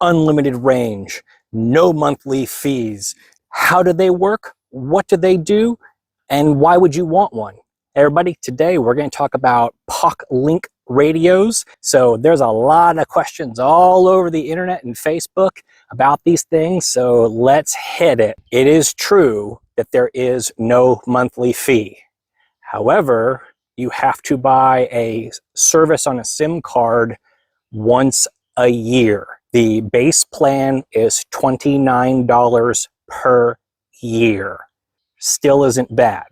unlimited range, no monthly fees. How do they work? What do they do? And why would you want one? Hey everybody, today we're going to talk about Poclink radios. So there's a lot of questions all over the internet and Facebook about these things, so let's hit it. It is true that there is no monthly fee. However, you have to buy a service on a SIM card once a year. The base plan is $29 per year. Still isn't bad.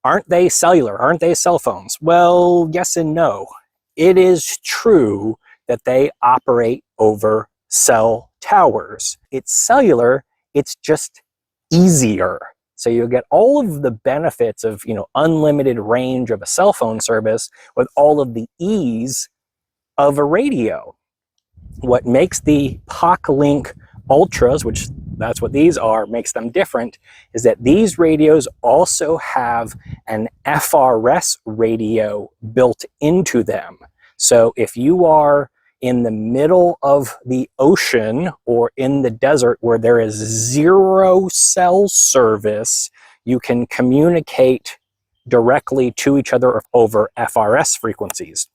Aren't they cellular? Aren't they cell phones? Well, yes and no. It is true that they operate over cell towers. It's cellular, it's just easier. So you get all of the benefits of, unlimited range of a cell phone service with all of the ease of a radio. What makes the Poclink Ultras, which that's what these are, makes them different, is that these radios also have an FRS radio built into them. So if you are in the middle of the ocean or in the desert where there is zero cell service, you can communicate directly to each other over FRS frequencies.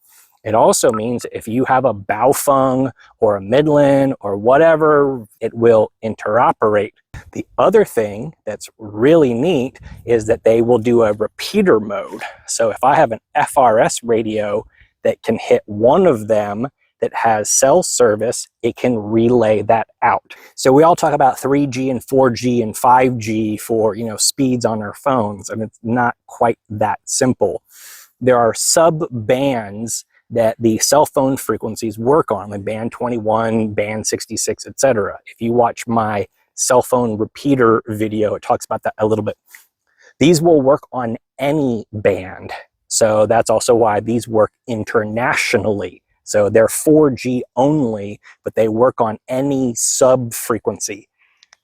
It also means if you have a Baofeng or a Midland or whatever, it will interoperate. The other thing that's really neat is that they will do a repeater mode. So if I have an FRS radio that can hit one of them that has cell service, it can relay that out. So we all talk about 3G and 4G and 5G for, speeds on our phones, and it's not quite that simple. There are sub-bands that the cell phone frequencies work on, like band 21, band 66, etc. If you watch my cell phone repeater video, it talks about that a little bit. These will work on any band. So that's also why these work internationally. So they're 4G only, but they work on any sub-frequency.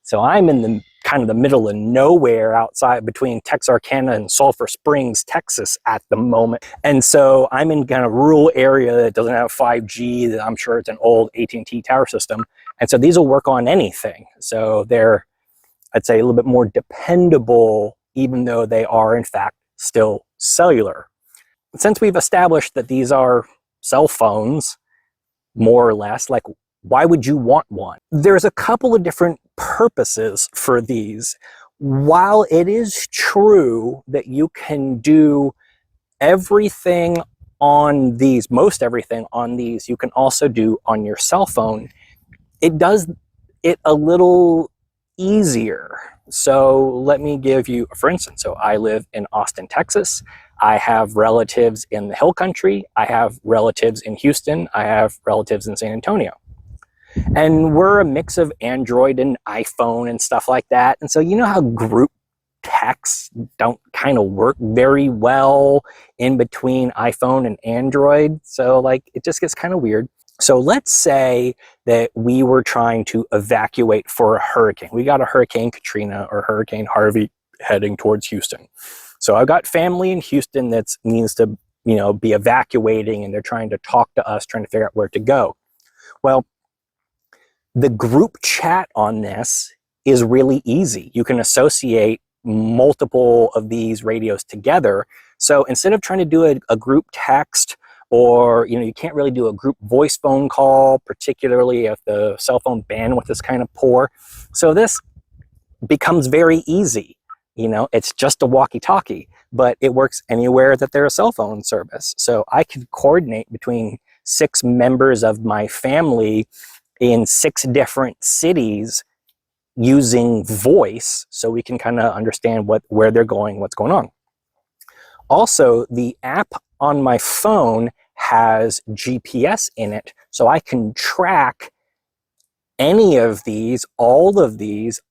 So I'm in the kind of the middle of nowhere outside between Texarkana and Sulphur Springs, Texas at the moment. And so I'm in kind of rural area that doesn't have 5G, that I'm sure it's an old AT&T tower system. And so these will work on anything. So they're, I'd say, a little bit more dependable, even though they are in fact still cellular. Since we've established that these are cell phones, more or less, like, why would you want one? There's a couple of different purposes for these. While it is true that you can do everything on these, most everything on these, you can also do on your cell phone, it does it a little easier. So let me give you, for instance, so I live in Austin, Texas. I have relatives in the Hill Country. I have relatives in Houston. I have relatives in San Antonio. And we're a mix of Android and iPhone and stuff like that. And so you know how group texts don't kind of work very well in between iPhone and Android. So it just gets kind of weird. So let's say that we were trying to evacuate for a hurricane. We got a Hurricane Katrina or Hurricane Harvey heading towards Houston. So I've got family in Houston that needs to, be evacuating, and they're trying to talk to us, trying to figure out where to go. Well, the group chat on this is really easy. You can associate multiple of these radios together. So instead of trying to do a group text, or you can't really do a group voice phone call, particularly if the cell phone bandwidth is kind of poor. So this becomes very easy. It's just a walkie-talkie, but it works anywhere that there's a cell phone service. So I could coordinate between 6 members of my family in 6 different cities using voice, so we can kind of understand where they're going, what's going on. Also, the app on my phone has GPS in it, so I can track any of these, all of these.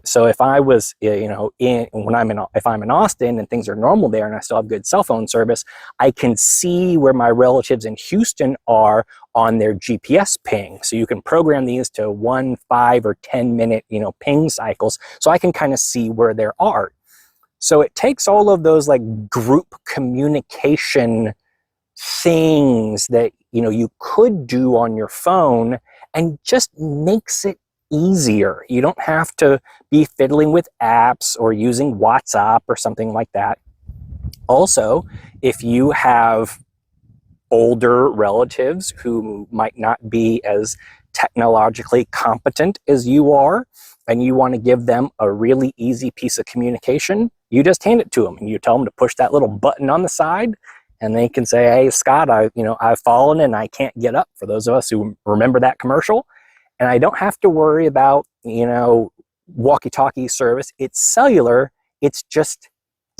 So if I was, if I'm in Austin and things are normal there and I still have good cell phone service, I can see where my relatives in Houston are on their GPS ping. So you can program these to 1, 5, or 10 minute, ping cycles. So I can kind of see where they are. So it takes all of those group communication things that you could do on your phone and just makes it easier. You don't have to be fiddling with apps or using WhatsApp or something like that. Also, if you have older relatives who might not be as technologically competent as you are, and you want to give them a really easy piece of communication, you just hand it to them and you tell them to push that little button on the side, and they can say, hey, Scott, I've fallen and I can't get up, for those of us who remember that commercial. And I don't have to worry about, walkie-talkie service. It's cellular. It's just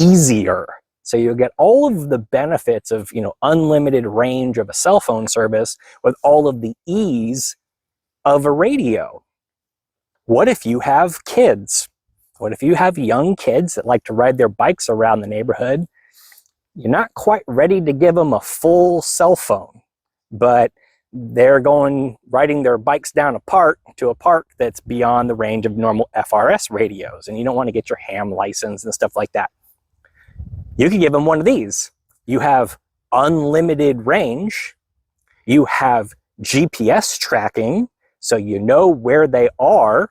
easier. So you'll get all of the benefits of, unlimited range of a cell phone service with all of the ease of a radio. What if you have kids? What if you have young kids that like to ride their bikes around the neighborhood? You're not quite ready to give them a full cell phone, but they're riding their bikes down to a park that's beyond the range of normal FRS radios, and you don't want to get your ham license and stuff like that. You can give them one of these. You have unlimited range. You have GPS tracking, so you know where they are,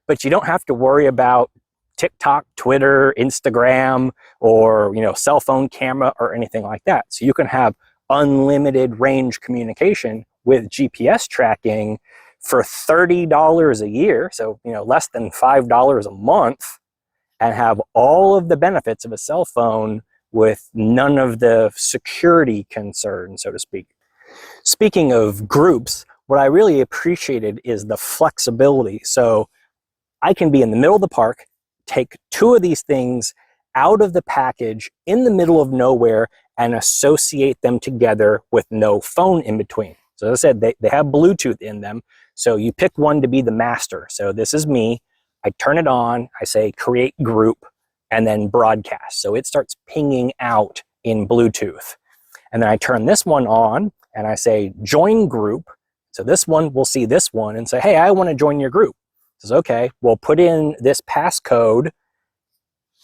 but you don't have to worry about TikTok, Twitter, Instagram, or cell phone camera or anything like that. So you can have unlimited range communication with GPS tracking for $30 a year, so less than $5 a month, and have all of the benefits of a cell phone with none of the security concerns, so to speak. Speaking of groups, what I really appreciated is the flexibility. So I can be in the middle of the park, take two of these things out of the package in the middle of nowhere and associate them together with no phone in between. So as I said, they have Bluetooth in them. So you pick one to be the master. So this is me. I turn it on, I say create group, and then broadcast. So it starts pinging out in Bluetooth. And then I turn this one on and I say join group. So this one will see this one and say, hey, I want to join your group. It says, okay, we'll put in this passcode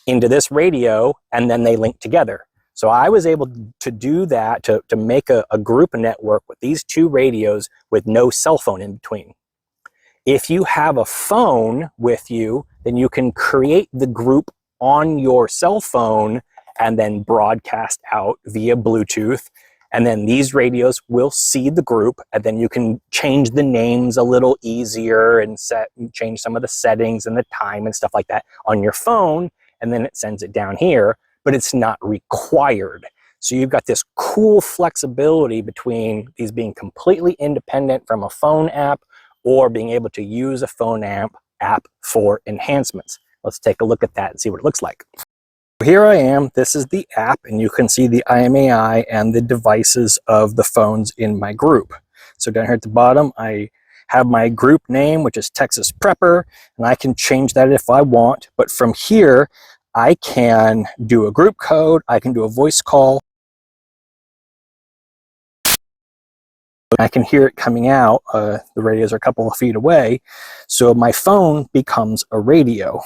into this radio, and then they link together. So I was able to do that, to make a group network with these two radios with no cell phone in between. If you have a phone with you, then you can create the group on your cell phone and then broadcast out via Bluetooth. And then these radios will see the group, and then you can change the names a little easier and change some of the settings and the time and stuff like that on your phone, and then it sends it down here, but it's not required. So you've got this cool flexibility between these being completely independent from a phone app or being able to use a phone app for enhancements. Let's take a look at that and see what it looks like. Here I am, this is the app, and you can see the IMEI and the devices of the phones in my group. So down here at the bottom, I have my group name, which is Texas Prepper, and I can change that if I want. But from here, I can do a group code, I can do a voice call. I can hear it coming out. The radios are a couple of feet away, so my phone becomes a radio.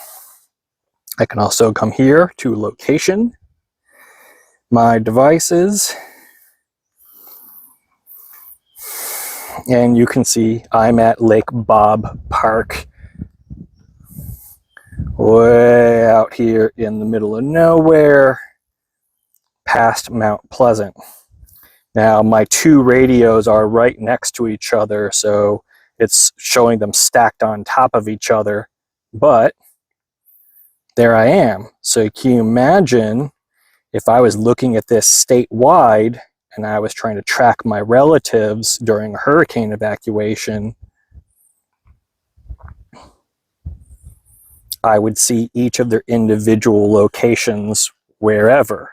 I can also come here to location, my devices, and you can see I'm at Lake Bob Park, way out here in the middle of nowhere, past Mount Pleasant. Now my two radios are right next to each other, so it's showing them stacked on top of each other, but there I am. So can you imagine if I was looking at this statewide and I was trying to track my relatives during a hurricane evacuation, I would see each of their individual locations wherever.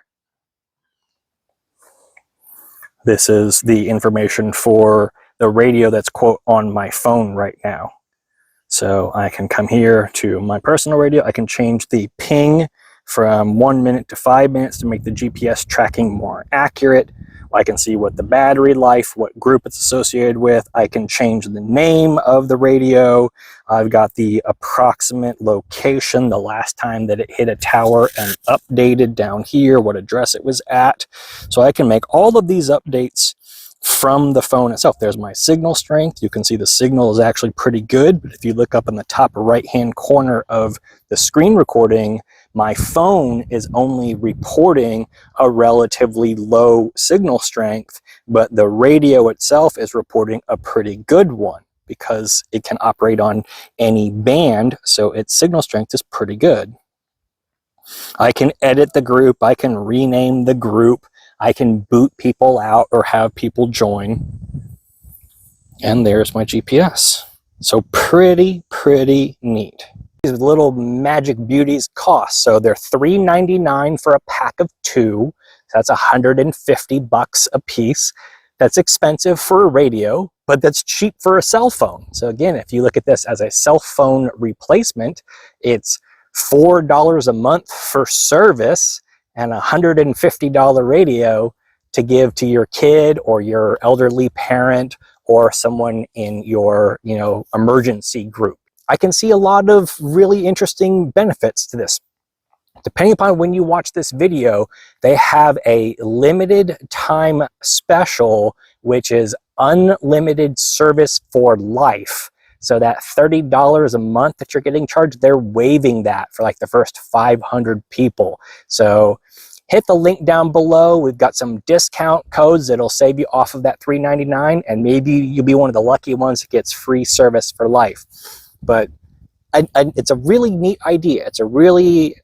This is the information for the radio that's, quote, on my phone right now. So I can come here to my personal radio. I can change the ping from 1 minute to 5 minutes to make the GPS tracking more accurate. I can see what the battery life, what group it's associated with. I can change the name of the radio. I've got the approximate location, the last time that it hit a tower, and updated down here what address it was at. So I can make all of these updates from the phone itself. There's my signal strength. You can see the signal is actually pretty good, but if you look up in the top right-hand corner of the screen recording, my phone is only reporting a relatively low signal strength, but the radio itself is reporting a pretty good one because it can operate on any band, so its signal strength is pretty good. I can edit the group, I can rename the group, I can boot people out or have people join. And there's my GPS. So pretty neat. These little magic beauties cost. So they're $3.99 for a pack of 2. So that's $150 a piece. That's expensive for a radio, but that's cheap for a cell phone. So again, if you look at this as a cell phone replacement, it's $4 a month for service and a $150 radio to give to your kid or your elderly parent or someone in your, emergency group. I can see a lot of really interesting benefits to this. Depending upon when you watch this video, they have a limited time special, which is unlimited service for life. So that $30 a month that you're getting charged, they're waiving that for like the first 500 people. So hit the link down below. We've got some discount codes that'll save you off of that $3.99, and maybe you'll be one of the lucky ones that gets free service for life. But it's a really neat idea. It's a really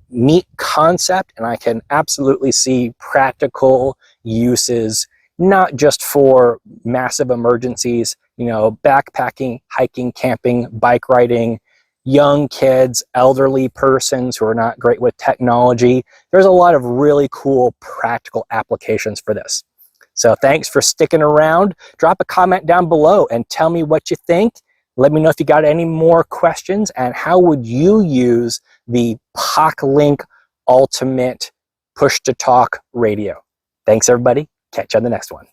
neat concept, and I can absolutely see practical uses, not just for massive emergencies, backpacking, hiking, camping, bike riding, young kids, elderly persons who are not great with technology. There's a lot of really cool practical applications for this. So thanks for sticking around. Drop a comment down below and tell me what you think. Let me know if you got any more questions, and how would you use the Poclink Ultimate push-to-talk radio. Thanks everybody. Catch you on the next one.